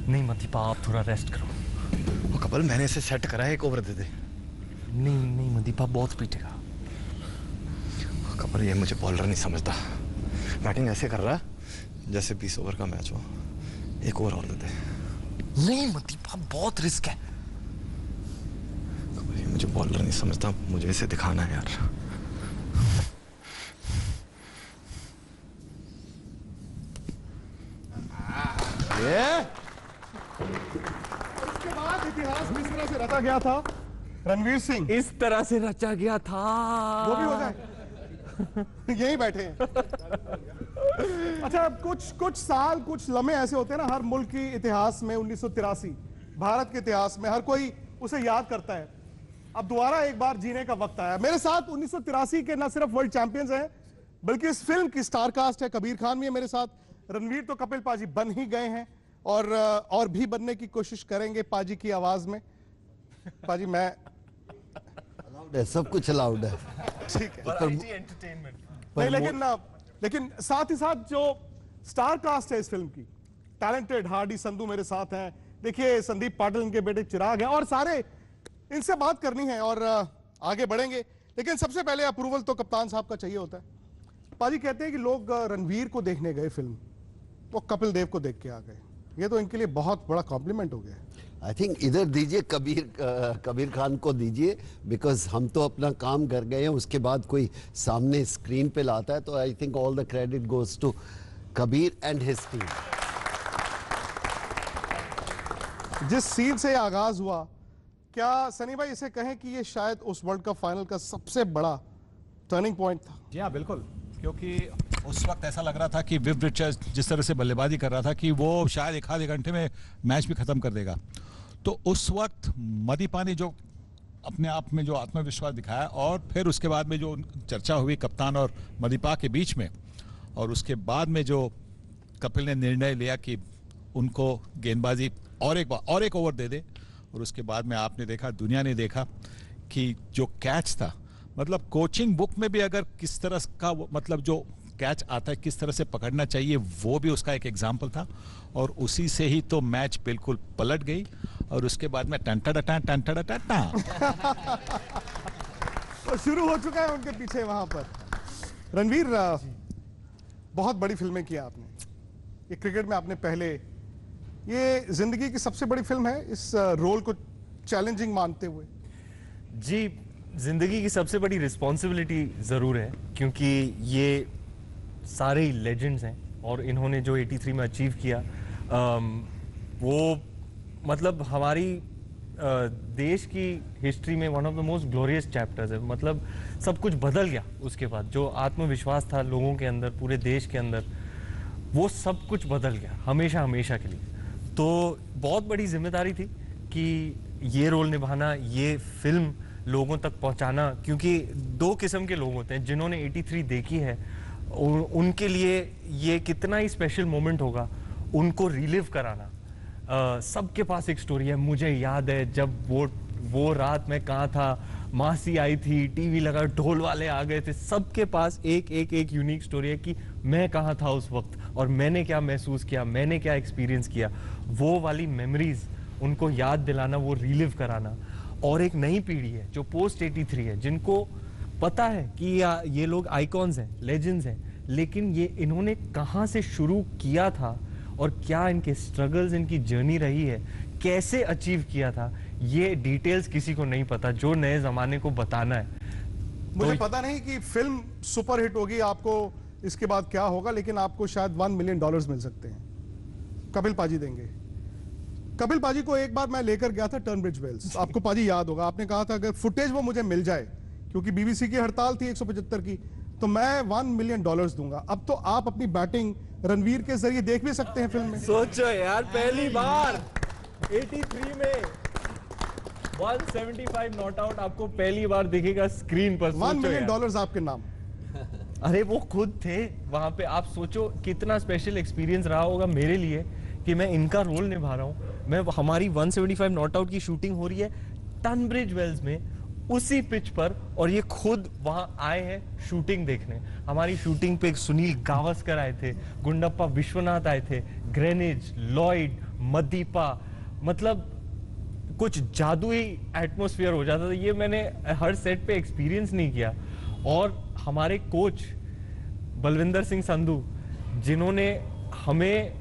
नहीं मदीपा, आप थोड़ा रेस्ट करो। वो कपिल, मैंने इसे सेट करा है, एक ओवर दे दे। नहीं नहीं मदीपा, बहुत पीटेगा। कपिल, ये मुझे बॉलर नहीं समझता। बैटिंग ऐसे कर रहा है जैसे 20 ओवर का मैच हो। एक ओवर और दे दे। नहीं मदीपा, बहुत रिस्क है। कपिल, ये मुझे बॉलर नहीं समझता, मुझे इसे दिखाना है यार। उसके बाद इतिहास किस तरह से रचा गया था? रणवीर सिंह इस तरह से रचा गया था। वो भी हो जाए। यहीं बैठे हैं। अच्छा, कुछ साल, कुछ लम्हे ऐसे होते हैं ना हर मुल्क की इतिहास में। 1983 भारत के इतिहास में हर कोई उसे याद करता है। अब दोबारा एक बार जीने का वक्त आया। मेरे साथ 1983 के न सिर्फ वर्ल्ड चैंपियंस हैं, बल्कि इस फिल्म की स्टार कास्ट है। कबीर खान भी है मेरे साथ, रणवीर तो कपिल पाजी बन ही गए हैं और भी बनने की कोशिश करेंगे पाजी की आवाज में। पाजी, मैं अलाउड है, सब कुछ अलाउड है। ठीक है, एंटरटेनमेंट। नहीं, लेकिन साथ ही साथ जो स्टार कास्ट है इस फिल्म की, टैलेंटेड हार्डी संधू मेरे साथ हैं। देखिए, संदीप पाटिल, इनके बेटे चिराग हैं, और सारे इनसे बात करनी है और आगे बढ़ेंगे। लेकिन सबसे पहले अप्रूवल तो कप्तान साहब का चाहिए होता है। पाजी कहते हैं कि लोग रणवीर को देखने गए फिल्म, वो कपिल देव को देख के आ गए। ये तो इनके लिए बहुत बड़ा कॉम्प्लीमेंट हो गया। आई थिंक इधर दीजिए, कबीर खान को दीजिए, बिकॉज हम तो अपना काम कर गए हैं। उसके बाद कोई सामने स्क्रीन पे लाता है, तो I think all the credit goes to Kabir and his team. जिस सीन से आगाज हुआ, क्या सनी भाई इसे कहें कि ये शायद उस वर्ल्ड कप फाइनल का सबसे बड़ा टर्निंग पॉइंट था? जी हाँ, बिल्कुल। क्योंकि उस वक्त ऐसा लग रहा था कि विव रिचर्ड्स जिस तरह से बल्लेबाजी कर रहा था कि वो शायद एक आधे घंटे में मैच भी खत्म कर देगा। तो उस वक्त मदीपा ने जो अपने आप में जो आत्मविश्वास दिखाया, और फिर उसके बाद में जो चर्चा हुई कप्तान और मदीपा के बीच में, और उसके बाद में जो कपिल ने निर्णय लिया कि उनको गेंदबाजी और एक ओवर दे दे, और उसके बाद में आपने देखा, दुनिया ने देखा कि जो कैच था, मतलब कोचिंग बुक में भी अगर किस तरह का मतलब जो कैच आता है किस तरह से पकड़ना चाहिए, वो भी उसका एक एग्जाम्पल था। और उसी से ही तो मैच बिल्कुल पलट गई, और उसके बाद में टंटा तो शुरू हो चुका है उनके पीछे वहां पर। रणवीर, बहुत बड़ी फिल्में की आपने। ये क्रिकेट में आपने पहले, ये जिंदगी की सबसे बड़ी फिल्म है, इस रोल को चैलेंजिंग मानते हुए? जी, जिंदगी की सबसे बड़ी रिस्पॉन्सिबिलिटी ज़रूर है, क्योंकि ये सारे ही लेजेंड्स हैं, और इन्होंने जो 83 में अचीव किया, वो मतलब हमारी देश की हिस्ट्री में one of the most glorious chapters है। मतलब सब कुछ बदल गया उसके बाद। जो आत्मविश्वास था लोगों के अंदर, पूरे देश के अंदर, वो सब कुछ बदल गया हमेशा हमेशा के लिए। तो बहुत बड़ी जिम्मेदारी थी कि ये रोल निभाना, ये फिल्म लोगों तक पहुंचाना, क्योंकि दो किस्म के लोग होते हैं। जिन्होंने 83 देखी है, उनके लिए ये कितना ही स्पेशल मोमेंट होगा उनको रिलिव कराना। सबके पास एक स्टोरी है। मुझे याद है जब वो रात में कहाँ था, मासी आई थी, टीवी लगा, ढोल वाले आ गए थे। सबके पास एक यूनिक स्टोरी है कि मैं कहाँ था उस वक्त, और मैंने क्या महसूस किया, मैंने क्या एक्सपीरियंस किया। वो वाली मेमोरीज उनको याद दिलाना, वो रिलिव कराना। और एक नई पीढ़ी है जो पोस्ट 83 है, जिनको पता है कि ये लोग आइकॉन्स हैं, लेजेंड्स हैं, लेकिन ये इन्होंने कहाँ से शुरू किया था और क्या इनके स्ट्रगल्स, इनकी जर्नी रही है, कैसे अचीव किया था, ये डिटेल्स किसी को नहीं पता, जो नए जमाने को बताना है। मुझे पता नहीं कि फिल्म सुपर हिट होगी, आपको इसके बाद क्या होगा, लेकिन आपको शायद $1 मिलियन मिल सकते हैं। कपिल पाजी देंगे। कपिल पाजी को एक बार मैं लेकर गया था टर्नब्रिज वेल्स, आपको पाजी याद होगा। आपने कहा था अगर फुटेज वो मुझे मिल जाए, क्योंकि बीबीसी की हड़ताल थी 175 की, तो मैं $1 मिलियन दूंगा। अब तो आप अपनी बैटिंग रणवीर के जरिए देख भी सकते हैं फिल्म में। सोचो यार, पहली बार 83 में 175 नॉट आउट आपको पहली बार दिखेगा स्क्रीन पर। $1 मिलियन आपके नाम। अरे वो खुद थे वहां पे। आप सोचो कितना स्पेशल एक्सपीरियंस रहा होगा मेरे लिए कि मैं इनका रोल निभा रहा हूँ। मैं हमारी 175 नॉट आउट की शूटिंग हो रही है टनब्रिज वेल्स में, उसी पिच पर, और ये खुद वहां आए हैं शूटिंग देखने। हमारी शूटिंग पे सुनील गावस्कर आए थे, गुंडप्पा विश्वनाथ आए थे, ग्रेनिज, लॉयड, मदीपा, मतलब कुछ जादुई एटमॉस्फेयर हो जाता था। ये मैंने हर सेट पे एक्सपीरियंस नहीं किया। और हमारे कोच बलविंदर सिंह संधू, जिन्होंने हमें,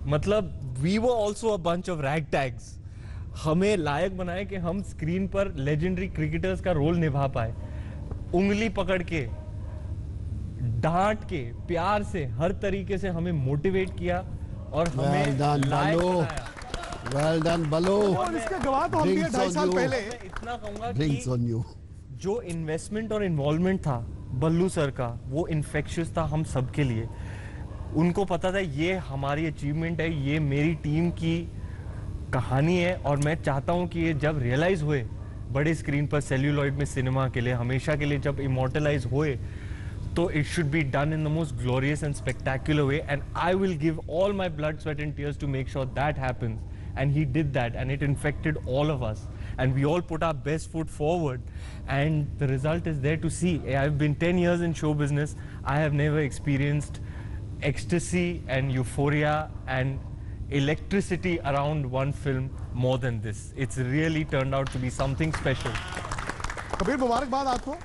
मतलब we were also a bunch of rag tags, हमें लायक बनाए कि हम स्क्रीन पर लेजेंडरी क्रिकेटर्स का रोल निभा पाए। उंगली पकड़ के, डांट के, प्यार से, हर तरीके से हमें मोटिवेट किया और हमें लायक बनाया। वेल डन बलो। और इसके गवाह तो हम भी हैं 2.5 साल पहले। मैं इतना कहूंगा ड्रिंक्स ऑन यू। जो इन्वेस्टमेंट और इन्वॉल्वमेंट था बल्लू सर का, वो इन्फेक्शियस था हम सब के लिए। उनको पता था ये हमारी अचीवमेंट है, ये मेरी टीम की कहानी है, और मैं चाहता हूं कि ये जब रियलाइज हुए बड़े स्क्रीन पर सेल्यूलॉइड में सिनेमा के लिए, हमेशा के लिए जब इमोर्टलाइज हुए, तो it should be done in the most glorious and spectacular way, and I will give all my blood, sweat and tears to make sure that happens. And he did that, and it infected all of us, and we all put our best foot forward, and the result is there to see. I've been 10 years in show business. I have never experienced ecstasy and euphoria and electricity around one film more than this. It's really turned out to be something special. Kabir, मुबारकबाद आपको।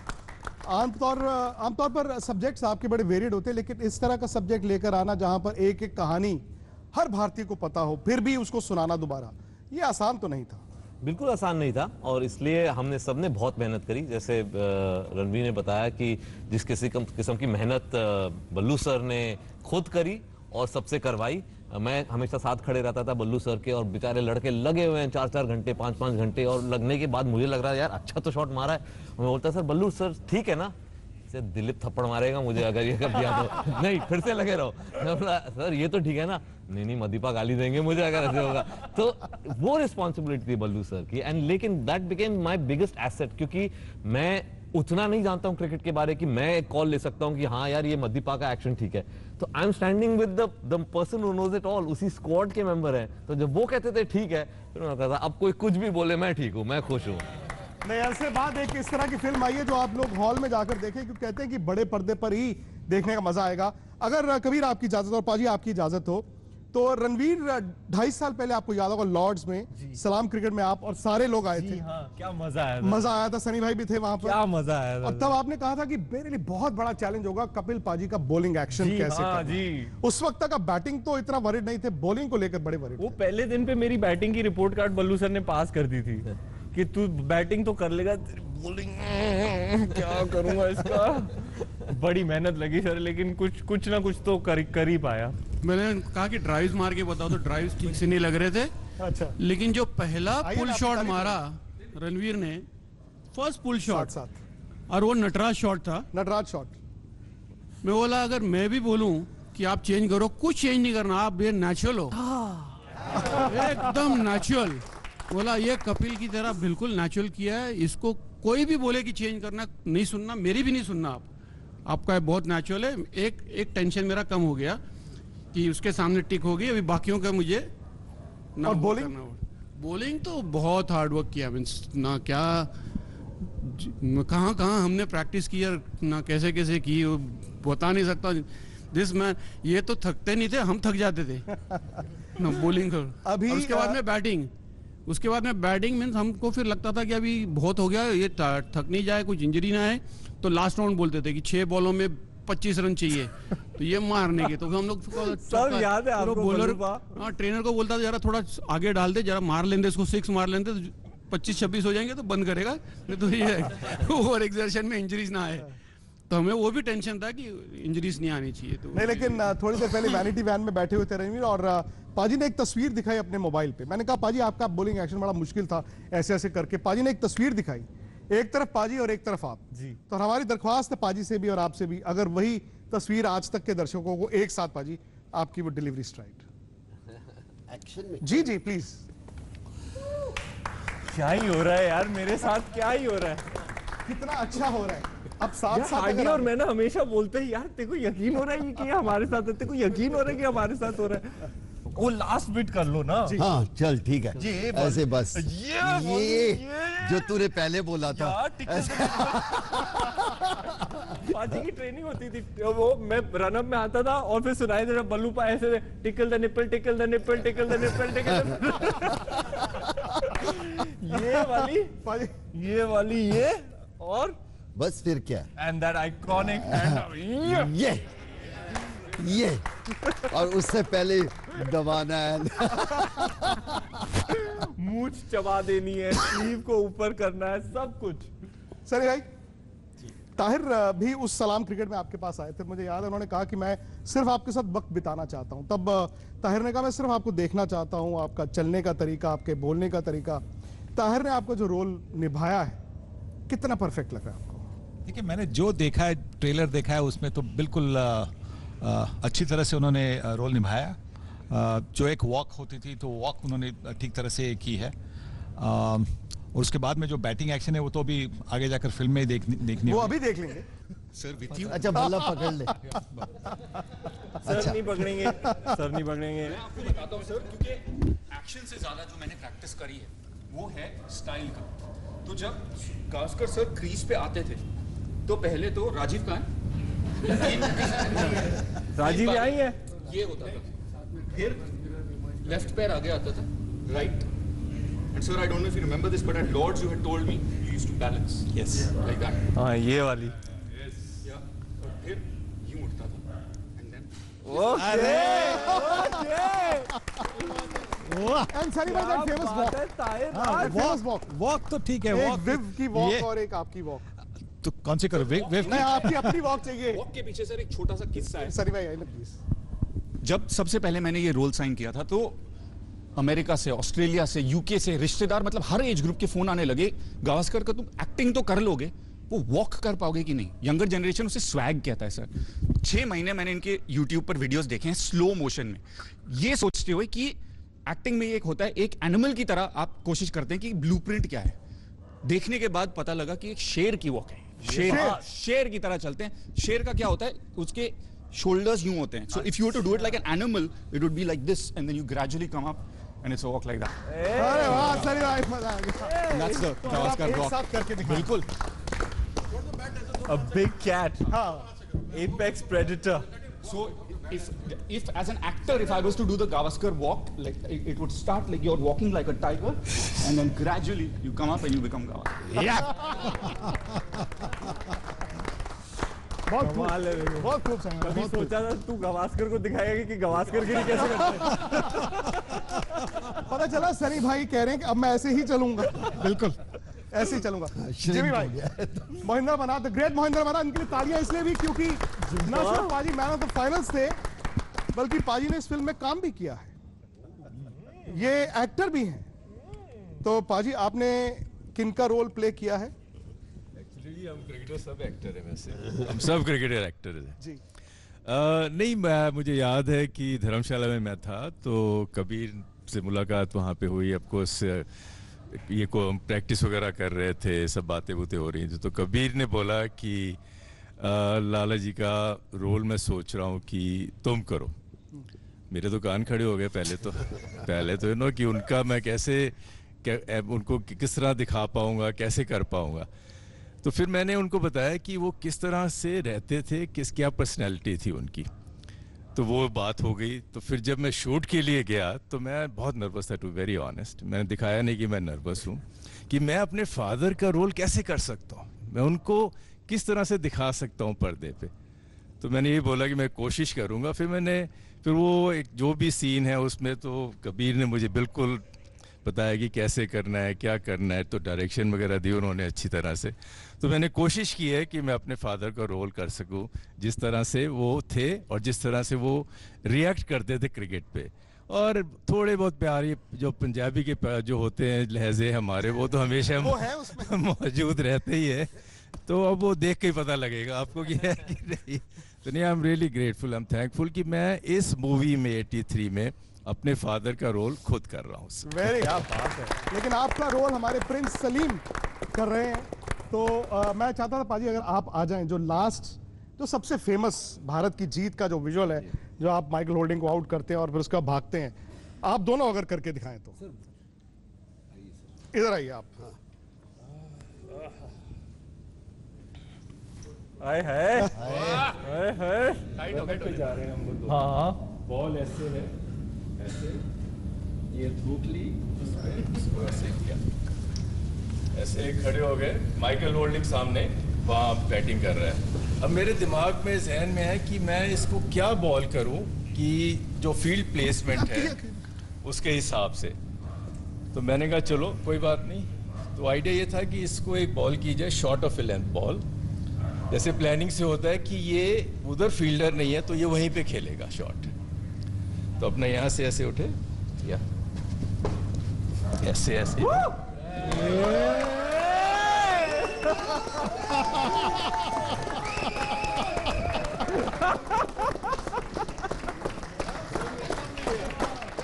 आमतौर पर subjects आपके बड़े varied होते हैं, लेकिन इस तरह का सब्जेक्ट लेकर आना जहां पर एक एक कहानी हर भारतीय को पता हो, फिर भी उसको सुनाना दोबारा, ये आसान तो नहीं था। बिल्कुल आसान नहीं था, और इसलिए हमने सबने बहुत मेहनत करी। जैसे रणवीर ने बताया कि जिस किस्म की मेहनत बल्लू सर ने खुद करी और सबसे करवाई। मैं हमेशा साथ खड़े रहता था बल्लू सर के, और बेचारे लड़के लगे हुए हैं 4-4 घंटे, 5-5 घंटे, और लगने के बाद मुझे लग रहा है यार अच्छा तो शॉट मारा है। मैं बोलता सर बल्लू सर ठीक है ना, से दिलीप थप्पड़ मारेगा मुझे अगर ये कर दिया तो। नहीं, फिर से लगे रहो। सर ये तो ठीक है ना, नहीं मदीपा गाली देंगे मुझे अगर ऐसे होगा। तो वो रिस्पॉन्सिबिलिटी थी बल्लू सर की, एंड लेकिन that became my biggest asset, क्योंकि मैं उतना नहीं जानता हूं क्रिकेट के बारे की मैं एक कॉल ले सकता हूं कि हाँ यार ये मदीपा का एक्शन ठीक है, तो I am standing with the person who knows it all, उसी स्क्वाड के मेंबर हैं। तो जब वो कहते थे ठीक है, फिर मैं कहता अब कोई कुछ भी बोले मैं ठीक हूं, मैं खुश हूं। नहीं, ऐसे बाद एक इस तरह की फिल्म आई है जो आप लोग हॉल में जाकर देखें, क्योंकि कहते हैं कि बड़े पर्दे पर ही देखने का मजा आएगा। अगर कबीर आपकी इजाजत और पाजी आपकी इजाजत हो, तो रणवीर 2.5 साल पहले आपको याद होगा लॉर्ड्स में सलाम क्रिकेट में आप और सारे लोग आए थे। हाँ, क्या मजा आया था। मजा आया था, सनी भाई भी थे वहां पर। क्या मजा आया था। और तब आपने कहा था कि मेरे लिए बहुत बड़ा चैलेंज होगा कपिल पाजी का बॉलिंग एक्शन कैसे हाँ, करना। जी। उस वक्त तक आप बैटिंग तो इतना वरिड नहीं थे, बॉलिंग को लेकर बड़े वरिड। वो पहले दिन पे मेरी बैटिंग की रिपोर्ट कार्ड बल्लू सर ने पास कर दी थी कि तू बैटिंग तो कर लेगा, बॉलिंग क्या करूंगा इसका। बड़ी मेहनत लगी सर, लेकिन कुछ ना कुछ तो कर ही पाया। मैंने कहा कि ड्राइव्स मार के बताओ, तो ड्राइव्स ठीक से नहीं लग रहे थे। अच्छा, लेकिन जो पहला आइए पुल ना, शॉट आपकी मारा रणवीर ने, फर्स्ट पुल शॉट, साथ और वो नटराज शॉट था। नटराज शॉट। मैं बोला अगर मैं भी बोलूं कि आप चेंज करो, कुछ चेंज नहीं करना, आप ये नेचुरल हो, एकदम नेचुरल। बोला ये कपिल की तरह बिल्कुल नेचुरल किया है, इसको कोई भी बोले कि चेंज करना, नहीं सुनना, मेरी भी नहीं सुनना। आपका ये बहुत नेचुरल है। एक टेंशन मेरा कम हो गया कि उसके सामने टिक होगी, अभी बाकियों का मुझे ना। और बॉलिंग? बॉलिंग तो बहुत हार्ड वर्क किया, मीन्स ना क्या कहाँ हमने प्रैक्टिस की और ना कैसे कैसे की, बता नहीं सकता। दिस मैन, ये तो थकते नहीं थे, हम थक जाते थे ना बॉलिंग कर। अभी उसके बाद में बैटिंग, उसके बाद में बैटिंग मीन्स हमको फिर लगता था कि अभी बहुत हो गया, ये थक नहीं जाए, कुछ इंजरी ना है, तो लास्ट राउंड बोलते थे कि 6 बॉलों में 25 रन चाहिए, तो ये मारने के। तो हम लोग सब याद है आपको। बॉलर, हाँ, ट्रेनर को बोलता था जरा थोड़ा आगे डाल दे, जरा मार लेंदे इसको, 6 मार लेंदे तो 25-26 हो जाएंगे तो बंद करेगा, नहीं तो ये ओवर एक्सर्शन में इंजरीज ना आए। तो हमें वो भी टेंशन था कि इंजरीज नहीं आनी चाहिए। तो नहीं, लेकिन थोड़ी देर पहले वैनिटी वैन में बैठे हुए थे रणवीर, और पाजी ने एक तस्वीर दिखाई अपने मोबाइल पे। मैंने कहा पाजी आपका बॉलिंग एक्शन बड़ा मुश्किल था, ऐसे ऐसे करके पाजी ने एक तस्वीर दिखाई, एक तरफ पाजी और एक तरफ आप जी। तो हमारी दरख्वास्त है पाजी से भी और आपसे भी, अगर वही तस्वीर आज तक के दर्शकों को एक साथ, पाजी आपकी वो डिलीवरी स्ट्राइक एक्शन में। जी जी प्लीज। क्या ही हो रहा है यार मेरे साथ, क्या ही हो रहा है। कितना अच्छा हो रहा है। अब साथ साथ आगे अगर और मैं ना हमेशा बोलते हैं यार तेरे को यकीन हो रहा है कि हमारे साथ है, तेरे को यकीन हो रहा है कि हमारे साथ हो रहा है। वो लास्ट बिट कर लो ना। हाँ चल ठीक है, ये ऐसे बस ये जो तूने पहले बोला था। यार, पाजी की ट्रेनिंग होती थी, वो मैं रनअप में आता था और फिर सुनाई देता बल्लू पा ऐसे tackle the nipple tackle the nipple tackle the nipple tackle ये वाली ये और बस फिर क्या एंड दैट आइकॉनिक ये और उससे पहले दबाना है मूंछ चबा देनी है, स्लीव को ऊपर करना है, सब कुछ। सनी भाई, ताहिर भी उस सलाम क्रिकेट में आपके पास आए थे, मुझे याद है उन्होंने कहा कि मैं सिर्फ आपके साथ वक्त बिताना चाहता हूं। तब ताहिर ने कहा मैं सिर्फ आपको देखना चाहता हूं, आपका चलने का तरीका, आपके बोलने का तरीका। ताहिर ने आपको जो रोल निभाया है कितना परफेक्ट लग रहा है आपको? देखिए, मैंने जो देखा है, ट्रेलर देखा है, उसमें तो बिल्कुल अच्छी तरह से उन्होंने रोल निभाया। जो एक वॉक होती थी तो वॉक उन्होंने ठीक तरह से की है। और उसके बाद में जो बैटिंग एक्शन है वो तो अभी आगे जाकर फिल्म में ही देखनी वो होगी। अभी देख लेंगे सर विथ यू। अच्छा बल्ला पकड़ ले सर नहीं पकड़ेंगे, सर नहीं पकड़ेंगे। मैं आपको बताता हूँ सर, क्योंकि एक्शन से ज्यादा जो मैंने प्रैक्टिस करी है वो है स्टाइल का। तो जब गावस्कर सर क्रीज पे आते थे तो पहले तो राजीव का है राजीव आई है, ये होता था, फिर लेफ्ट पैर आगे आता था, right. And sir I don't know if you remember this but at Lord's you had told me you used to balance yes like that. हाँ ये वाली। या और फिर यूं उठता था एंड देन एंड सनी भाई that famous walk, famous walk, walk तो ठीक है, एक वॉक विव की वॉक ये- और एक आपकी वॉक। तो कौन सी करो वेव नहीं, आपकी अपनी वॉक चाहिए। वॉक के पीछे सर एक छोटा सा किस्सा है। सनी भाई आइए प्लीज। जब सबसे पहले मैंने ये रोल साइन किया था तो अमेरिका से, ऑस्ट्रेलिया से, यूके से रिश्तेदार, मतलब हर एज ग्रुप के फोन आने लगे, गावस्कर का तुम एक्टिंग तो कर लोगे, वो वॉक कर पाओगे कि नहीं? यंगर जनरेशन उसे स्वैग कहता है सर। 6 महीने मैंने इनके यूट्यूब पर वीडियोस देखे हैं स्लो मोशन में, ये सोचते हुए कि एक्टिंग में एक होता है, एक एनिमल की तरह आप कोशिश करते हैं कि ब्लूप्रिंट क्या है। देखने के बाद पता लगा कि एक शेर की वॉक है, शेर की तरह चलते हैं। शेर का क्या होता है, उसके shoulders यूं होते हैं, so if you were to do it like an animal it would be like this and then you gradually come up and it's a walk like that. अरे वाह सनी भाई, मजा आ गया। That's the Gavaskar एक walk. साथ करके दिखाओ। बिल्कुल। A big cat, हाँ, apex predator. So if as an actor if I was to do the Gavaskar walk, like it would start like you're walking like a tiger and then gradually you come up and you become Gavaskar. बहुत खूब, कमाल है देखो। बहुत खूब सनी भाई, कभी बहुत खूब। सोचा था तू गावस्कर को दिखाएगा कि गावस्कर गिरी कैसे करते हैं? पता चला सनी भाई कह रहे हैं कि अब मैं ऐसे ही चलूंगा। बिल्कुल ऐसे ही चलूंगा। जिमी भाई, महेंद्र मना, द ग्रेट महेंद्र मना, इनके लिए तालियां इसलिए भी क्योंकि ना सिर्फ पाजी मैन ऑफ द फाइनल्स थे बल्कि पाजी ने इस फिल्म में काम भी किया है, ये एक्टर भी हैं। तो पाजी आपने किनका रोल प्ले किया है? एक्चुअली हम क्रिकेटर सब एक्टर हैं, वैसे हम सब क्रिकेटर एक्टर हैं जी। नहीं, मुझे याद है कि धर्मशाला में मैं था तो कबीर से मुलाकात वहाँ पे हुई। ऑफकोर्स ये को हम प्रैक्टिस वगैरह कर रहे थे, सब बातें हो रही थी, तो कबीर ने बोला कि लाला जी का रोल मैं सोच रहा हूँ कि तुम करो। मेरे तो कान खड़े हो गए पहले तो नो कि उनका मैं कैसे उनको किस तरह दिखा पाऊंगा, कैसे कर पाऊंगा। तो फिर मैंने उनको बताया कि वो किस तरह से रहते थे, क्या पर्सनैलिटी थी उनकी, तो वो बात हो गई। तो फिर जब मैं शूट के लिए गया तो मैं बहुत नर्वस था, टू वेरी ऑनेस्ट। मैंने दिखाया नहीं कि मैं नर्वस हूँ, कि मैं अपने फादर का रोल कैसे कर सकता हूँ, मैं उनको किस तरह से दिखा सकता हूँ पर्दे पे। तो मैंने ये बोला कि मैं कोशिश करूँगा। फिर वो एक जो भी सीन है उसमें तो कबीर ने मुझे बिल्कुल बताया कि कैसे करना है, क्या करना है, तो डायरेक्शन वगैरह दी उन्होंने अच्छी तरह से। तो मैंने कोशिश की है कि मैं अपने फादर का रोल कर सकूं, जिस तरह से वो थे और जिस तरह से वो रिएक्ट करते थे क्रिकेट पे। और थोड़े बहुत प्यारे जो पंजाबी के जो होते हैं लहजे हमारे, वो तो हमेशा मौजूद रहते ही है। तो अब वो देख के ही पता लगेगा आपको कि है कि नहीं। तो नहीं, I am really grateful, I am thankful कि मैं इस मूवी में 83 में अपने फादर का रोल खुद कर रहा हूँ। वेरी बात है। लेकिन आपका रोल हमारे प्रिंस सलीम कर रहे हैं, तो मैं चाहता था पाजी अगर आप आ जाएं, जो लास्ट जो सबसे फेमस भारत की जीत का जो विजुअल है, जो आप माइकल होल्डिंग को आउट करते हैं और फिर उसका भागते हैं, आप दोनों अगर करके दिखाएं तो। इधर आइए आप। हाय हाय हाय हाय पे जा रहे हैं हम लोग। हाँ बॉल ऐसे है, ऐसे ये धूप ली, इसको ऐसे किया, ऐसे खड़े हो गए, माइकल होल्डिंग सामने वहाँ बैटिंग कर रहा है। अब मेरे दिमाग में जहन में है कि मैं इसको क्या बॉल करूं कि जो फील्ड प्लेसमेंट है उसके हिसाब से। तो मैंने कहा चलो कोई बात नहीं। तो आइडिया ये था कि इसको एक बॉल की जाए, short of A length ball, जैसे प्लानिंग से होता है कि ये उधर फील्डर नहीं है तो ये वहीं पे खेलेगा शॉट। तो अपना यहाँ से ऐसे उठे या ऐसे ऐसे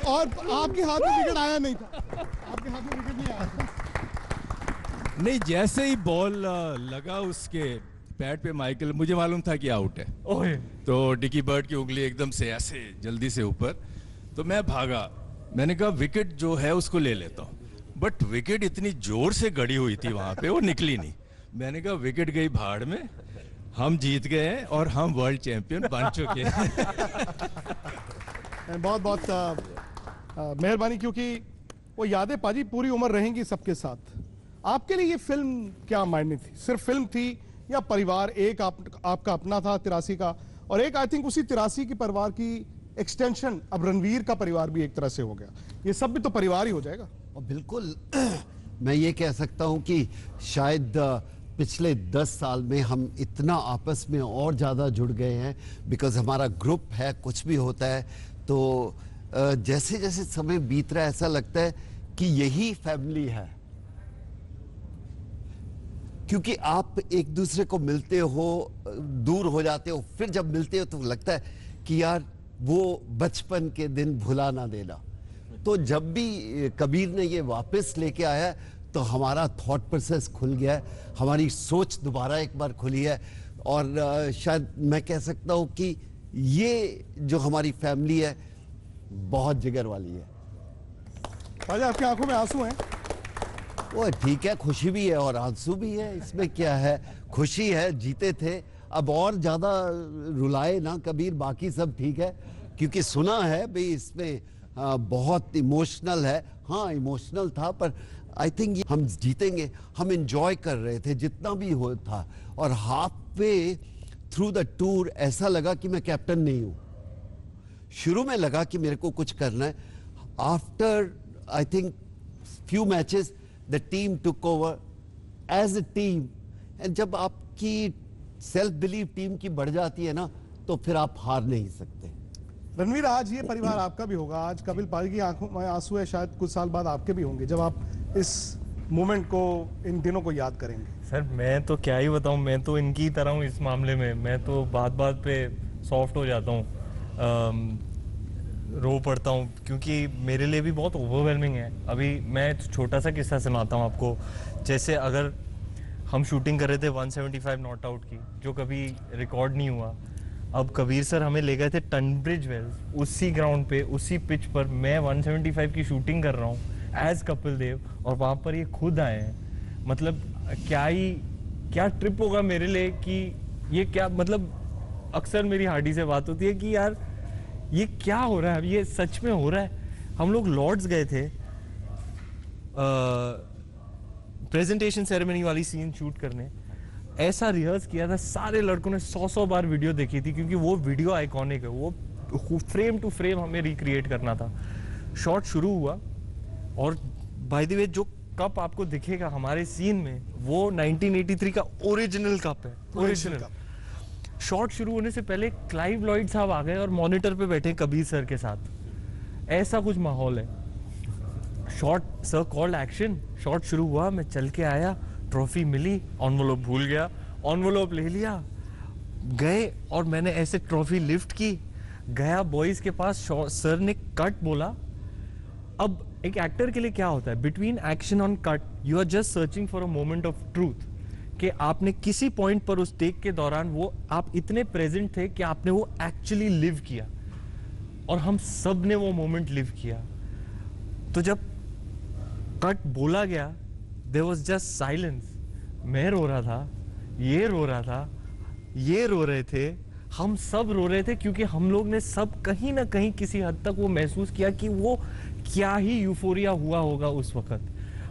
और आपके हाथ में विकेट आया नहीं था, आपके हाथ में विकेट नहीं आया था। नहीं, जैसे ही बॉल लगा उसके पैड पे माइकल, मुझे मालूम था कि आउट है। ओए तो डिकी बर्ड की उंगली एकदम से ऐसे जल्दी से ऊपर, तो मैं भागा। मैंने कहा विकेट जो है उसको ले लेता हूँ, बट विकेट इतनी जोर से गड़ी हुई थी वहां पे, वो निकली नहीं। मैंने कहा विकेट गई भाड़ में, हम जीत गए हैं और हम वर्ल्ड चैंपियन बन चुके हैं। बहुत बहुत मेहरबानी, क्योंकि वो यादें पाजी पूरी उम्र रहेंगी सबके साथ। आपके लिए ये फिल्म क्या मायने थी? सिर्फ फिल्म थी या परिवार? एक आपका अपना था 83 का, और एक आई थिंक उसी 83 की परिवार की एक्सटेंशन अब रणवीर का परिवार भी एक तरह से हो गया। ये सब भी तो परिवार ही हो जाएगा। और बिल्कुल मैं ये कह सकता हूँ कि शायद पिछले 10 साल में हम इतना आपस में और ज़्यादा जुड़ गए हैं, बिकॉज हमारा ग्रुप है, कुछ भी होता है तो जैसे जैसे समय बीत रहा है ऐसा लगता है कि यही फैमिली है, क्योंकि आप एक दूसरे को मिलते हो, दूर हो जाते हो, फिर जब मिलते हो तो लगता है कि यार वो बचपन के दिन भुला ना देना। तो जब भी कबीर ने ये वापस लेके आया है तो हमारा थॉट प्रोसेस खुल गया है, हमारी सोच दोबारा एक बार खुली है, और शायद मैं कह सकता हूँ कि ये जो हमारी फैमिली है बहुत जिगर वाली है। राजा, आपकी आंखों में आंसू हैं? वो ठीक है, खुशी भी है और आंसू भी है, इसमें क्या है। खुशी है, जीते थे, अब और ज्यादा रुलाए ना कबीर, बाकी सब ठीक है। क्योंकि सुना है भाई इसमें बहुत इमोशनल है। हाँ इमोशनल था, पर आई थिंक हम जीतेंगे। हम एंजॉय कर रहे थे जितना भी हो था, और half way through the tour ऐसा लगा कि मैं कैप्टन नहीं हूँ। शुरू में लगा कि मेरे को कुछ करना है। After I think few matches the team took over as a team, and जब आपकी सेल्फ बिलीव टीम की बढ़ जाती है ना, तो फिर आप हार नहीं सकते। रणवीर, आज ये परिवार आपका भी होगा। आज कपिल पाजी की आंखों में आंसू है, शायद कुछ साल बाद आपके भी होंगे जब आप इस मोमेंट को, इन दिनों को याद करेंगे। सर मैं तो क्या ही बताऊं, मैं तो इनकी तरह हूँ इस मामले में। मैं तो बात बात पे सॉफ्ट हो जाता हूँ, रो पड़ता हूँ, क्योंकि मेरे लिए भी बहुत ओवरवेलमिंग है। अभी मैं छोटा सा किस्सा सुनाता हूँ आपको। जैसे अगर हम शूटिंग कर रहे थे 175 नॉट आउट की, जो कभी रिकॉर्ड नहीं हुआ। अब कबीर सर हमें ले गए थे टनब्रिज वेल्स, उसी ग्राउंड पे, उसी पिच पर मैं 175 की शूटिंग कर रहा हूँ एज कपिल देव, और वहाँ पर ये खुद आए हैं। मतलब क्या ट्रिप होगा मेरे लिए कि ये क्या, मतलब अक्सर मेरी हार्डी से बात होती है कि यार ये क्या हो रहा है, ये सच में हो रहा है। हम लोग लॉर्ड्स गए थे प्रेजेंटेशन सेरेमनी वाली सीन शूट करने। ऐसा रिहर्स किया था, सारे लड़कों ने 100 बार वीडियो देखी थी, क्योंकि वो वीडियो आइकॉनिक है। वो फ्रेम टू फ्रेम हमें रिक्रिएट करना था। शॉट शुरू हुआ, और बाय द वे जो कप आपको दिखेगा हमारे सीन में, वो 1983 का ओरिजिनल कप है, ओरिजिनल। शॉट शुरू होने से पहले क्लाइव लॉयड साहब आ गए और मॉनिटर पे बैठे कबीर सर के साथ। ऐसा कुछ माहौल है। Shot sir called action, shot शुरू हुआ, मैं चल के आया, ट्रॉफी मिली, एनवलप भूल गया, एनवलप ले लिया, गए और मैंने ऐसे ट्रॉफी लिफ्ट की, गया बॉयज के पास, सर ने कट बोला। अब एक एक्टर के लिए क्या होता है, between action on cut you are just searching for a moment of truth, कि आपने किसी पॉइंट पर उस टेक के दौरान वो आप इतने प्रेजेंट थे कि आपने वो एक्चुअली लिव किया, और हम सब ने वो मोमेंट लिव किया। तो जब कट बोला गया, देयर वाज जस्ट साइलेंस। मैं रो रहा था, ये रो रहा था, ये रो रहे थे, हम सब रो रहे थे, क्योंकि हम लोग ने सब कहीं ना कहीं किसी हद तक वो महसूस किया कि वो क्या ही यूफोरिया हुआ होगा उस वक्त।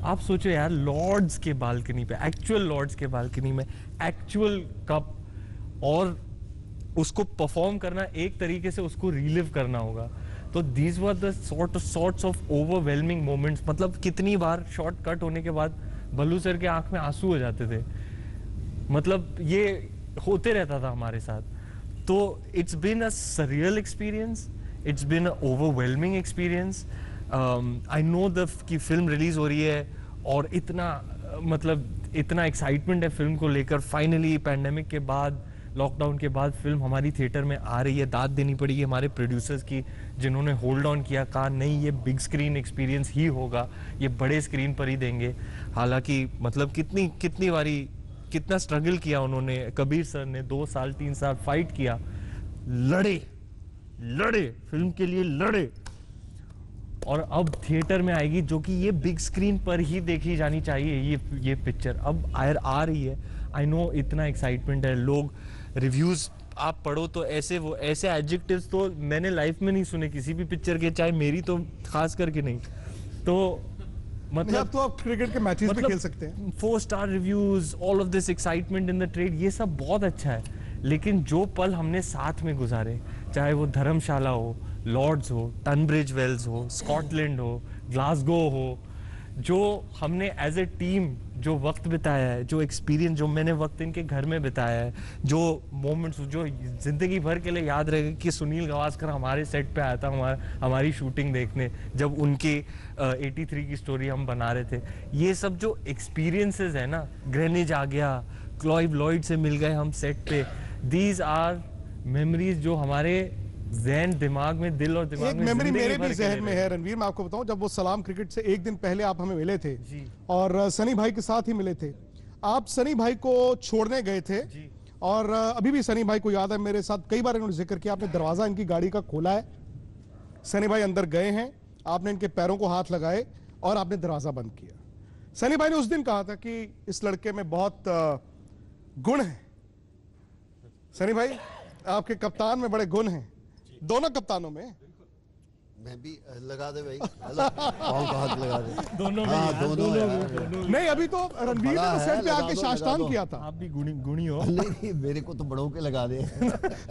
आप सोचो यार, लॉर्ड्स के बालकनी पे, एक्चुअल लॉर्ड्स के बालकनी में एक्चुअल कप, और उसको परफॉर्म करना, एक तरीके से उसको रिलिव करना होगा। तो these were the sorts of overwhelming moments. मतलब कितनी बार शॉट कट होने के बाद भल्लू सर के आंख में आंसू हो जाते थे, मतलब ये होते रहता था हमारे साथ। तो it's been a surreal experience, it's been a overwhelming experience. I know the कि फिल्म रिलीज हो रही है और इतना मतलब इतना एक्साइटमेंट है फिल्म को लेकर। फाइनली पैंडेमिक के बाद, लॉकडाउन के बाद फिल्म हमारी थिएटर में आ रही है। दाद देनी पड़ेगी हमारे प्रोड्यूसर्स की, जिन्होंने होल्ड ऑन किया, कहा नहीं ये बिग स्क्रीन एक्सपीरियंस ही होगा, ये बड़े स्क्रीन पर ही देंगे। हालांकि मतलब कितनी बारी कितना स्ट्रगल किया उन्होंने, कबीर सर ने 2 साल 3 साल फाइट किया, लड़े फिल्म के लिए लड़े, और अब थिएटर में आएगी, जो कि ये बिग स्क्रीन पर ही देखी जानी चाहिए। ये पिक्चर अब आ रही है। आई नो इतना एक्साइटमेंट है। लोग रिव्यूज आप पढ़ो तो ऐसे एडजेक्टिव्स तो मैंने लाइफ में नहीं सुने किसी भी पिक्चर के, चाहे मेरी तो खास करके नहीं। तो मतलब तो आप क्रिकेट के मैचेस भी खेल सकते हैं। 4 star reviews, all of this excitement in the trade, ये सब बहुत अच्छा है। लेकिन जो पल हमने साथ में गुजारे, चाहे वो धर्मशाला हो, लॉर्ड्स हो, टनब्रिज वेल्स हो, स्कॉटलैंड हो, ग्लासगो हो, जो हमने एज ए टीम जो वक्त बिताया है, जो एक्सपीरियंस, जो मैंने वक्त इनके घर में बिताया है, जो मोमेंट्स जो जिंदगी भर के लिए याद रहेगा कि सुनील गावस्कर हमारे सेट पे आया था हमारी शूटिंग देखने, जब उनकी 83 की स्टोरी हम बना रहे थे। ये सब जो एक्सपीरियंसेस है ना, ग्रेनेज आ गया, क्लाइव लॉयड से मिल गए हम सेट पे, दीज आर मेमोरीज जो हमारे ज़हन, दिमाग में, दिल और दिमाग एक में मेमोरी मेरे भी ज़हन में है रणवीर, मैं आपको बताऊं, जब वो सलाम क्रिकेट से एक दिन पहले आप हमें मिले थे और सनी भाई के साथ ही मिले थे। आप सनी भाई को छोड़ने गए थे और अभी भी सनी भाई को याद है, मेरे साथ कई बार इन्होंने जिक्र किया, आपने दरवाजा इनकी गाड़ी का खोला है, सनी भाई अंदर गए हैं, आपने इनके पैरों को हाथ लगाए और आपने दरवाजा बंद किया। सनी भाई ने उस दिन कहा था कि इस लड़के में बहुत गुण है। सनी भाई, आपके कप्तान में बड़े गुण हैं, दोनों कप्तानों में। मैं भी लगा दे भाई, पाँव का हाथ लगा दे। दोनों दोनों नहीं, अभी तो रणवीर ने सेट पे आके साष्टांग किया था। आप भी गुणी हो। नहीं, मेरे को तो बड़ों के लगा दे।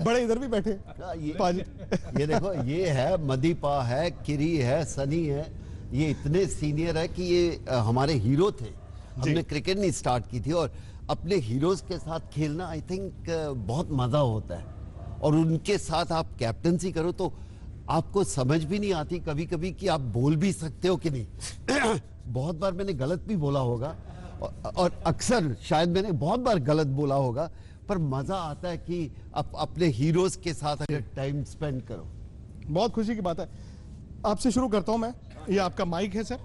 बड़े इधर भी बैठे ये देखो, ये है मदीपा है, किरी है, सनी है, ये इतने सीनियर है कि ये हमारे हीरो थे। हमने क्रिकेट नहीं स्टार्ट की थी, और अपने हीरोज के साथ खेलना आई थिंक बहुत मजा होता है। और उनके साथ आप कैप्टनसी करो तो आपको समझ भी नहीं आती कभी कभी कि आप बोल भी सकते हो कि नहीं। बहुत बार मैंने गलत भी बोला होगा, और अक्सर शायद मैंने बहुत बार गलत बोला होगा, पर मजा आता है कि आप अपने हीरोज के साथ अगर टाइम स्पेंड करो। बहुत खुशी की बात है। आपसे शुरू करता हूं मैं, ये आपका माइक है सर,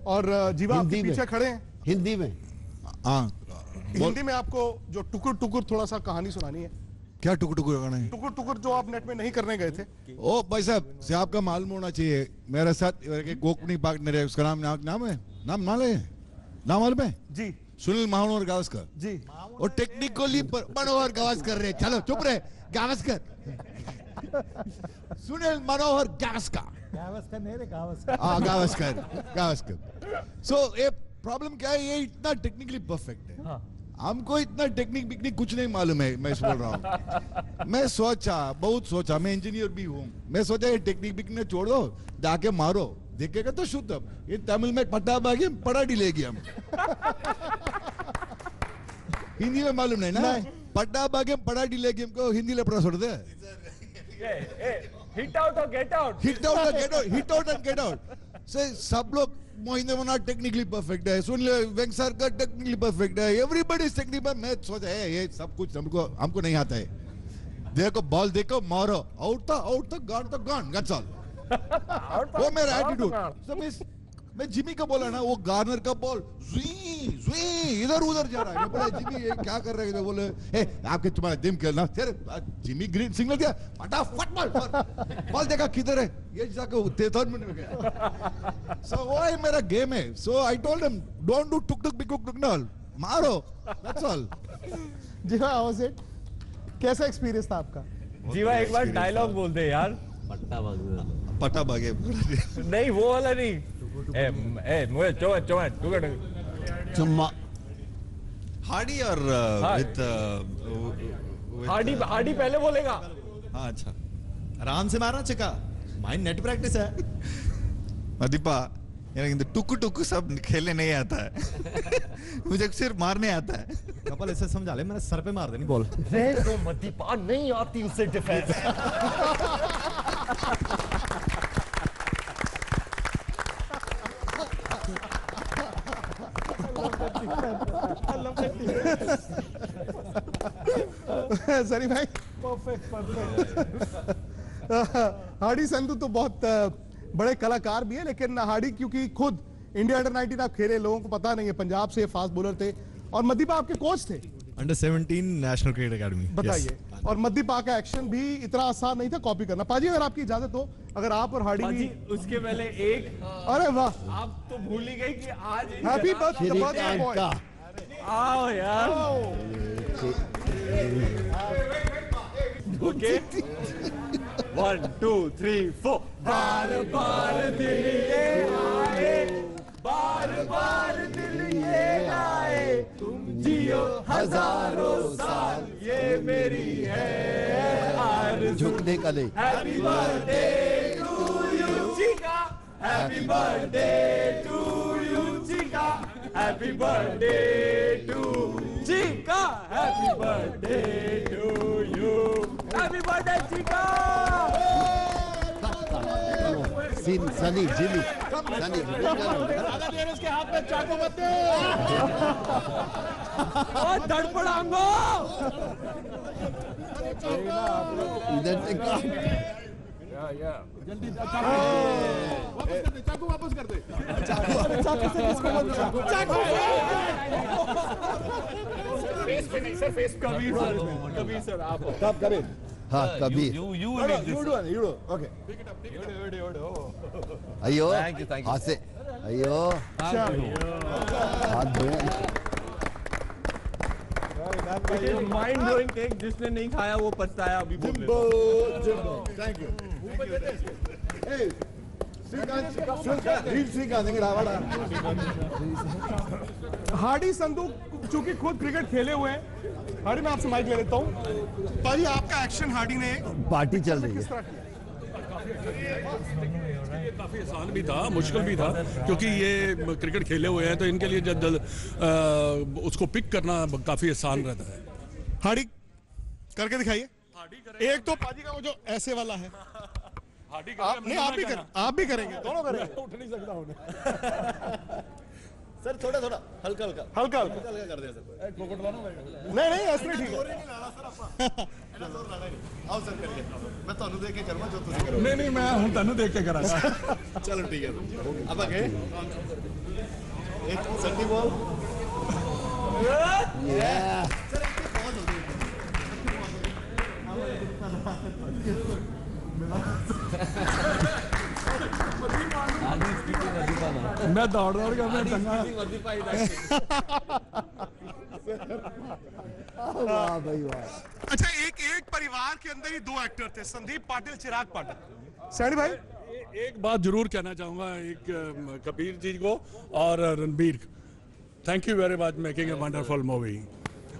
और जीवा आपके पीछे खड़े हैं। हिंदी में? हाँ, हिंदी में आपको जो टुकुर टुकुर थोड़ा सा कहानी सुनानी है। क्या टुकुर टुकुर करना है? टुकुर टुकुर जो आप नेट में नहीं करने गए थे। ओ भाई साहब, से आपका मालूम होना चाहिए, मेरे साथ कोकनी पार्टनर है, उसका नाम है, नाम मालूम है जी, सुनील मनोहर गावस्कर जी। और टेक्निकली मनोहर गावस्कर रहे, चलो चुप रहे, गावस्कर सुनील मनोहर गावस्कर, हाँ गावस्कर। सो ये प्रॉब्लम क्या है, ये इतना टेक्निकली परफेक्ट है। हाँ। हमको इतना टेक्निक बिकनिक कुछ नहीं मालूम है। मैं बोल रहा हूँ, मैं बहुत सोचा, मैं इंजीनियर भी हूँ, मैं सोचा ये टेक्निक बिकनिक छोड़ दो, जाके मारो, देखेगा तो शुद्ध। ये तमिल में पट्टा बागी पड़ा डिलेगी हम। हिंदी में मालूम नहीं ना, पट्टा बागी पड़ा डिलेगी हमको, हिंदी लपड़ा छोड़ दे। हिट आउट और get out, hit out and get out से सब लोग। मोहिंद्र मना टेक्निकली परफेक्ट है, सुन ले वेंकसर का टेक्निकली परफेक्ट है, एवरीबॉडी इज टेक्निकल। मैं सोचा है ये सब कुछ हमको नहीं आता है। देखो बॉल देखो, मारो, आउट था गॉन, दैट्स ऑल। वो मेरा एटीट्यूड। मैं जिमी का बोला ना, वो गार्नर का बॉल इधर उधर जा रहा है। मैं बोला जिमी ये क्या कर रहे हैं? बोले आपके तुम्हारे दिम खेलना। जिमी ग्रीन सिग्नल दिया, फटाफट बॉल देखा किधर है, ये जाकर 3rd मिनट में गया। सो वो मेरा गेम है। So I told him don't do टुक टुक बिक टुक टुक, मारो, दैट्स ऑल। जी हाँ, हाउ वाज इट? कैसा एक्सपीरियंस था आपका? जीवा एक बार डायलॉग बोल दे यार। पट्टा बाग पटा बागे नहीं वो वाला नहीं। मुझे चुम्मा हार्डी और विद हार्डी पहले बोलेगा। हाँ अच्छा आराम से मारना चिका माइंड नेट प्रैक्टिस है मदीपा यार टुकु टुकु सब खेलने नहीं आता है मुझे सिर्फ मारने आता है कपल ऐसे समझा ले मैंने सर पे मार देनी बॉल तो मदीपा नहीं आती उससे डिफेंस। सनी भाई परफेक्ट। हार्डी संधू तो बहुत बड़े कलाकार भी है, लेकिन हार्डी क्योंकि खुद इंडिया अंडर 19 आप खेले, लोगों को पता नहीं है, पंजाब से फास्ट बॉलर थे और मदीपा आपके कोच थे अंडर 17 नेशनल क्रिकेट एकेडमी। बताइए और मदीपा का एक्शन भी इतना आसान नहीं था कॉपी करना। पाजी अगर आपकी इजाजत हो, अगर आप और हार्डी भी उसके पहले एक, अरे वाह आप तो भूल ही गई कि आज हैप्पी बर्थडे बॉय। आओ यार। ओके 1 2 3 4 बार बार दिल ये आए, बार बार दिल ये आए, तुम जियो हजारों साल, ये मेरी है आरज़ू। झुकने का नहीं। हैप्पी बर्थडे टू यू चिका, हैप्पी बर्थडे टू यू चिका, हैप्पी बर्थडे टू चिका, happy birthday to you, happy birthday चिका। सनी जिमी सनी उसके हाथ में चाकू मत दे। और धड़पड़ांगो इधर से चाकू वापस कर दे। चाकू से किसको मत चाकू फेस पे नहीं सर, फेस कबीर सर आप कब कबीर। हाँ कभी you do okay। अयो Thank you, thank you. हाथ से अयो हाथ धो। माइंड ब्लोइंग टेक, जिसने नहीं खाया वो पछताया अभी बोल रहे। Thank you. हार्डी संधू चूंकि खुद क्रिकेट खेले हुए हैं, हार्डी मैं आपसे माइक ले लेता हूँ। पाजी आपका एक्शन हार्डी ने पार्टी चल रही किस है। तरह किया? काफी आसान भी था, मुश्किल भी था, क्योंकि ये क्रिकेट खेले हुए हैं तो इनके लिए जब उसको पिक करना काफी आसान रहता है। हार्डी करके दिखाइए। एक तो पाजी का वो जो ऐसे वाला है, नहीं आप भी करेंगे, दोनों करेंगे। उठ नहीं सकता उन्हें सर थोड़ा थोड़ा हल्का हल्का हल्का कर दे सर नहीं ऐसे नहीं ठीक है। आओ सर करिए मैं ਤੁਹਾਨੂੰ ਦੇਖ ਕੇ ਕਰਵਾ ਜੋ ਤੁਸੀਂ ਕਰੋ। नहीं मैं हूं तन्नू देख के करा। चलो ठीक है अब आगे एक संडी बॉल मैं दौड़ दौड़ कर मैं टंगा। वाह भाई वाह। अच्छा एक परिवार के अंदर ही दो एक्टर थे, संदीप पाटिल चिराग पाटिल। सैनी भाई एक बात जरूर कहना चाहूंगा, एक कबीर जी को और Ranbir, thank you very much making a wonderful movie.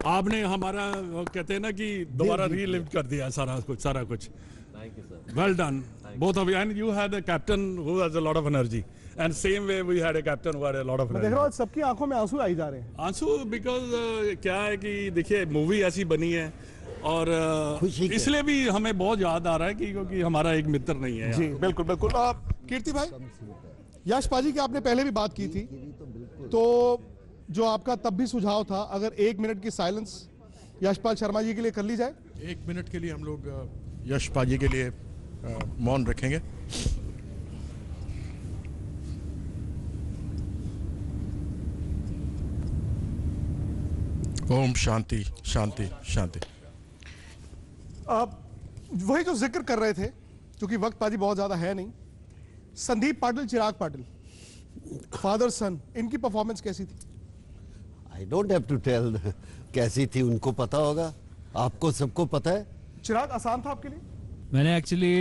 आपने हमारा कहते हैं ना कि दोबारा रीलिव कर दिया सारा कुछ। Thank you, sir. Well done, both of you. And you had a captain who has a lot of energy. And same way we had a captain who had a lot of मैं देख energy. रहा हूँ सबकी आंखों में आंसू आई जा रहे हैं। आंसू बिकॉज क्या है कि देखिए मूवी ऐसी बनी है और खुशी के। इसलिए भी हमें बहुत याद आ रहा है कि क्योंकि हमारा एक मित्र नहीं है। जी बिल्कुल बिल्कुल। कीर्ति भाई, यश पाजी की आपने पहले भी बात की थी, तो जो आपका तब भी सुझाव था, अगर 1 मिनट की साइलेंस यशपाल शर्मा जी के लिए कर ली जाए। 1 मिनट के लिए हम लोग यश पाजी के लिए मौन रखेंगे। ओम शांति शांति शांति। आप वही जो जिक्र कर रहे थे, क्योंकि वक्त पाजी बहुत ज्यादा है नहीं, संदीप पाटिल चिराग पाटिल, फादर सन, इनकी परफॉर्मेंस कैसी थी? I don't have to tell कैसी थी, उनको पता होगा। आपको सबको पता है। चिराग, आसान था आपके लिए? मैंने एक्चुअली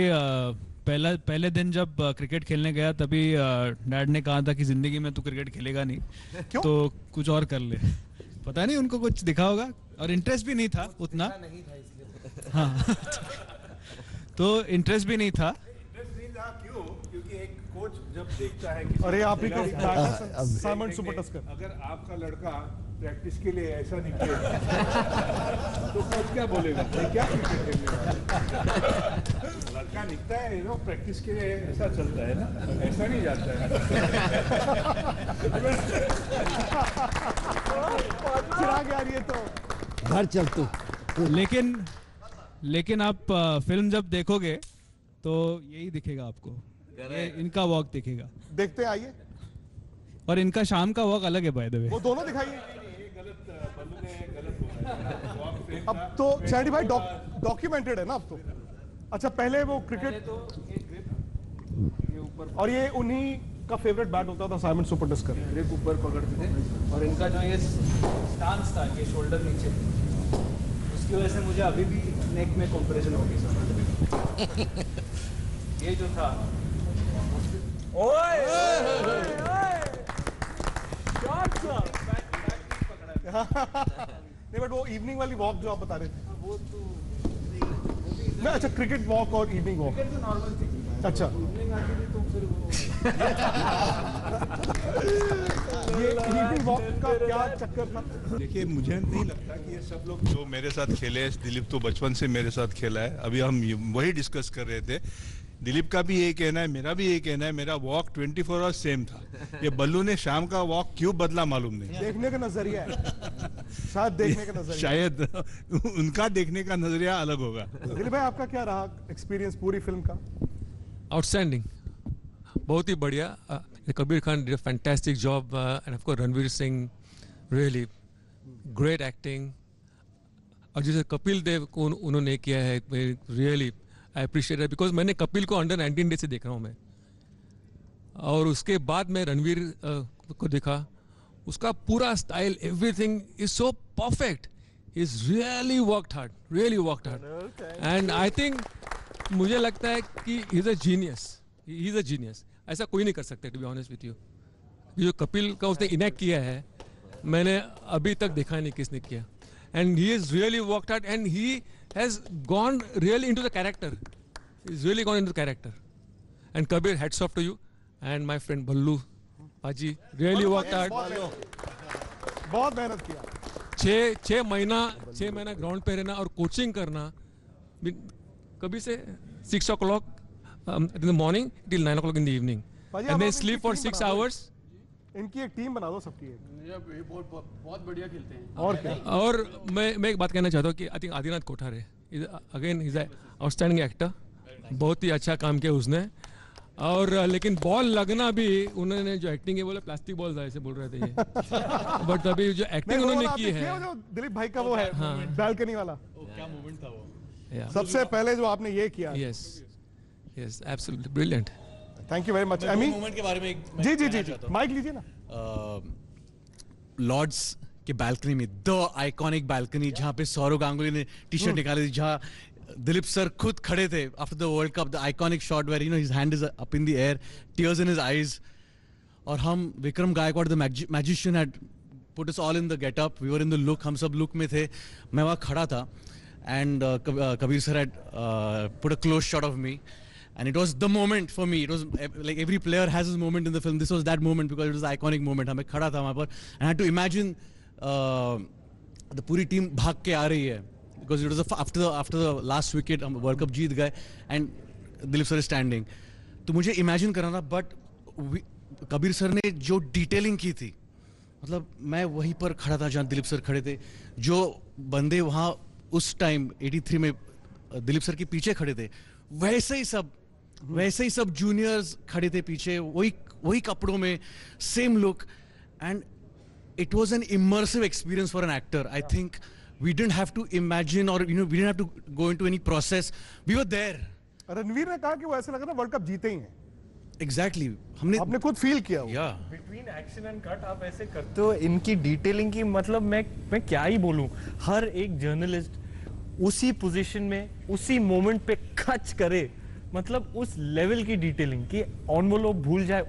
पहले दिन जब क्रिकेट खेलने गया तभी डैड ने कहा था कि जिंदगी में तू क्रिकेट खेलेगा नहीं। क्यों? तो कुछ और कर ले। पता नहीं उनको कुछ दिखा होगा और इंटरेस्ट भी नहीं था उतना। हाँ तो इंटरेस्ट भी नहीं था। क्यों? क्योंकि एक कोच जब देखता है कि अरे आप ही का साइमन सुपर टस्कर, अगर आपका लड़का प्रैक्टिस के लिए ऐसा निकले तो कोच क्या बोलेगा? क्या क्रिकेट खेलने लड़का निकलता है ना प्रैक्टिस के लिए, ऐसा चलता है ना, ऐसा नहीं जाता है। चिराग यार ये तो घर चल तू। लेकिन आप फिल्म जब देखोगे तो यही दिखेगा आपको, ये इनका वॉक दिखेगा। देखते हैं, आइए। और इनका शाम का वॉक अलग है बाय द वे। वो दोनों दिखाइए। अब तो शैडी भाई डॉक्यूमेंटेड है ना अब तो। अच्छा पहले वो क्रिकेट और ये उन्हीं का फेवरेट बैट होता था साइमन सुपर टस्कर। ग्रिप ऊपर पकड़ते थे और इनका जो ये स्टांस था, ये शोल्डर नीचे, उसकी वजह से मुझे अभी भी नेक में कंप्रेशन हो गई सर। ये जो था नहीं बट वो इवनिंग वाली वॉक जो आप बता रहे थे वो तो ना। अच्छा क्रिकेट वॉक और इवनिंग वॉक तो नॉर्मल थी। अच्छा तो फिर वो ये इवनिंग वॉक का क्या चक्कर था? देखिए मुझे नहीं लगता कि ये सब लोग जो मेरे साथ खेले हैं, दिलीप तो बचपन से मेरे साथ खेला है, अभी हम वही डिस्कस कर रहे थे। दिलीप का भी यही कहना है, मेरा भी यही कहना है, मेरा वॉक 24 आवर्स सेम था। ये बल्लू ने शाम का वॉक क्यों बदला मालूम नहीं। देखने का नजरिया है शायद, देखने का नजरिया शायद उनका देखने का नजरिया अलग होगा। दिलीप भाई आपका क्या रहा एक्सपीरियंस पूरी फिल्म का? आउटस्टैंडिंग, बहुत ही बढ़िया। Kabir Khan did a fantastic job end of course Ranveer Singh really great acting. और जैसे कपिल देव को उन्होंने किया है, really I appreciate it, because मैंने कपिल को अंडर 19 डे से देख रहा हूँ मैं, और उसके बाद मैं रणवीर को देखा। उसका पूरा style, everything is so perfect. Is really worked hard and I think, मुझे लगता है कि ही इज अ जीनियस। ऐसा कोई नहीं कर सकता, to be honest with you. जो कपिल का उसने इनेक्ट किया है, मैंने अभी तक देखा नहीं किसने किया। And he is really worked hard and he has gone really into the character. He's really gone into the character. And Kabir, hats off to you. And my friend Ballu Paji really worked hard. बहुत मेहनत किया। 6 महीना ground पे रहना और coaching करना, कभी से 6 o'clock in the morning till 9 o'clock in the evening. And then sleep for 6 hours. इनकी एक टीम बना दो सबकी। ये बहुत बढ़िया खेलते हैं। और क्या? और मैं एक बात कहना चाहता हूँ कि आई थिंक आदिनाथ कोठार है, अगेन इज आउटस्टैंडिंग एक्टर। बहुत ही अच्छा काम किया उसने। और लेकिन बॉल लगना भी, उन्होंने जो एक्टिंग है बोले प्लास्टिक बॉल ऐसे बोल रहे थे ये, बट अभी जो एक्टिंग उन्होंने की है, जो दिलीप भाई का वो है बैल्कनी वाला, क्या मूवमेंट था वो। सबसे पहले जो आपने ये किया। Yes absolutely brilliant. Thank you very much. एमी मूवमेंट के बारे में जी माइक लीजिए ना। लॉर्ड्स के बालकनी में, द आइकॉनिक बालकनी, जहां पे सौरव गांगुली ने टी शर्ट निकाली थी, जहां दिलीप सर खुद खड़े थे after the world cup, the iconic shot where his hand is up in the air, tears in his eyes. और हम, Vikram Gaikwad the magician had put us all in the getup, we were in the look, हम सब look में थे। मैं वहां खड़ा था and Kabir sir had put a close shot of me. And it was the moment for me. It was like every player has his moment in the film. This was that moment because it was an iconic moment. मैं खड़ा था वहाँ पर and I had to imagine the पूरी team भाग के आ रही है because it was after the last wicket, हम वर्ल्ड कप जीत गए and दिलीप सर स्टैंडिंग. तो मुझे इमेजिन करना था, बट कबीर सर ने जो डिटेलिंग की थी, मतलब मैं वहीं पर खड़ा था जहाँ दिलीप सर खड़े थे. जो बंदे वहाँ उस टाइम 83 में दिलीप सर के पीछे खड़े थे, वैसे ही सब जूनियर्स खड़े थे पीछे, वही कपड़ों में, same look. And it was an immersive experience for an actor. I think we didn't have to imagine और we didn't have to go into any process, we were there. Ranveer ने कहा कि वो ऐसा लग रहा है वर्ल्ड कप जीते ही हैं. एग्जैक्टली, आपने खुद फील किया वो. या बिटवीन एक्शन एंड कट आप ऐसे करते हो, इनकी डिटेलिंग की, मतलब मैं क्या ही बोलूं. हर एक जर्नलिस्ट उसी पोजीशन में उसी मोमेंट पे खच करे, मतलब उस लेवल की डिटेलिंग कि एनवेलोप भूल जाए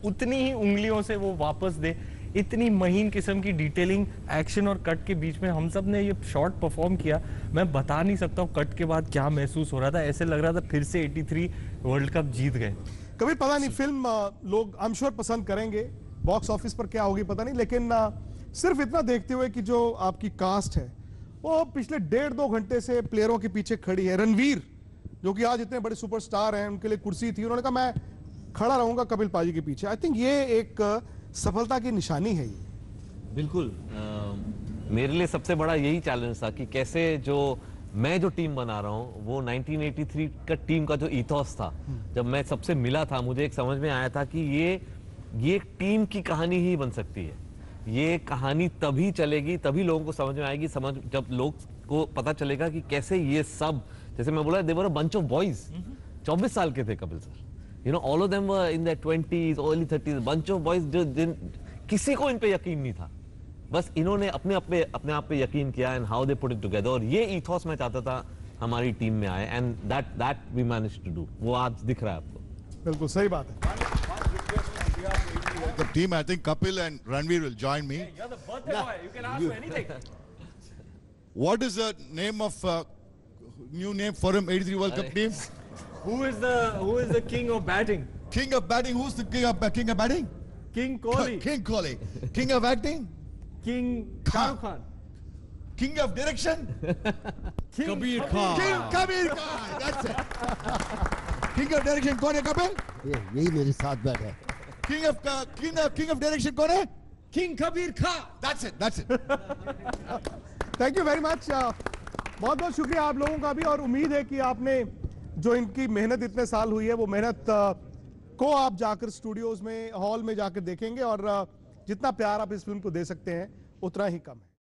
उतनी ही उंगलियों से वो वापस दे, इतनी महीन किस्म की डिटेलिंग एक्शन और कट के बीच में हम सब ने ये शॉट परफॉर्म किया। मैं बता नहीं सकता हूँ कट के बाद क्या महसूस हो रहा था, ऐसे लग रहा था फिर से 83 वर्ल्ड कप जीत गए। कभी पता नहीं फिल्म लोग आई एम श्योर पसंद करेंगे, बॉक्स ऑफिस पर क्या होगी पता नहीं, लेकिन सिर्फ इतना देखते हुए कि जो आपकी कास्ट है वो पिछले 1.5-2 घंटे से प्लेयरों के पीछे खड़ी है। रणवीर जो कि आज इतने बड़े सुपरस्टार हैं, उनके लिए कुर्सी थी, उन्होंने कहा मैं खड़ा रहूंगा कपिल पाजी के पीछे। आई थिंक ये एक सफलता की निशानी है ये। बिल्कुल मेरे लिए सबसे बड़ा यही चैलेंज था कि कैसे मैं जो टीम बना रहा हूँ वो 1983 का टीम का जो ईथॉस था, जब मैं सबसे मिला था मुझे एक समझ में आया था कि ये टीम की कहानी ही बन सकती है। ये कहानी तभी चलेगी, तभी लोगों को समझ में आएगी, जब लोग को पता चलेगा कि कैसे ये सब, जैसे मैं बोला, दे वर अ बंच ऑफ बॉयज। 24 साल के थे Kapil sir, you know, all of them were in their 20s early 30s, bunch of boys जो किसी को इन पे यकीन नहीं था, बस इन्होंने अपने आप पे यकीन किया and how they put it together. और ये ईथॉस मैं चाहता था हमारी टीम में आए and that we managed to do. वो आज दिख रहा है आपको। बिल्कुल सही बात है। The team, I think Kapil and Ranveer will join me. You're the birthday boy. You can ask for anything. What is the name of new name for him 83 World Cup team? Who is the king of batting? King of batting. Who's the king of batting? King Kohli. King Kohli. King of acting? King Shah Rukh Khan. King of direction? Kabir Khan. King Kabir Khan. That's it. King of direction कौन है कपिल? यही मेरे साथ बैठा है। King of direction कौन है? King Kabir Khan. That's it. Thank you very much. बहुत बहुत शुक्रिया आप लोगों का भी, और उम्मीद है कि आपने जो इनकी मेहनत इतने साल हुई है वो मेहनत को आप जाकर स्टूडियोज में, हॉल में जाकर देखेंगे, और जितना प्यार आप इस फिल्म को दे सकते हैं उतना ही कम है।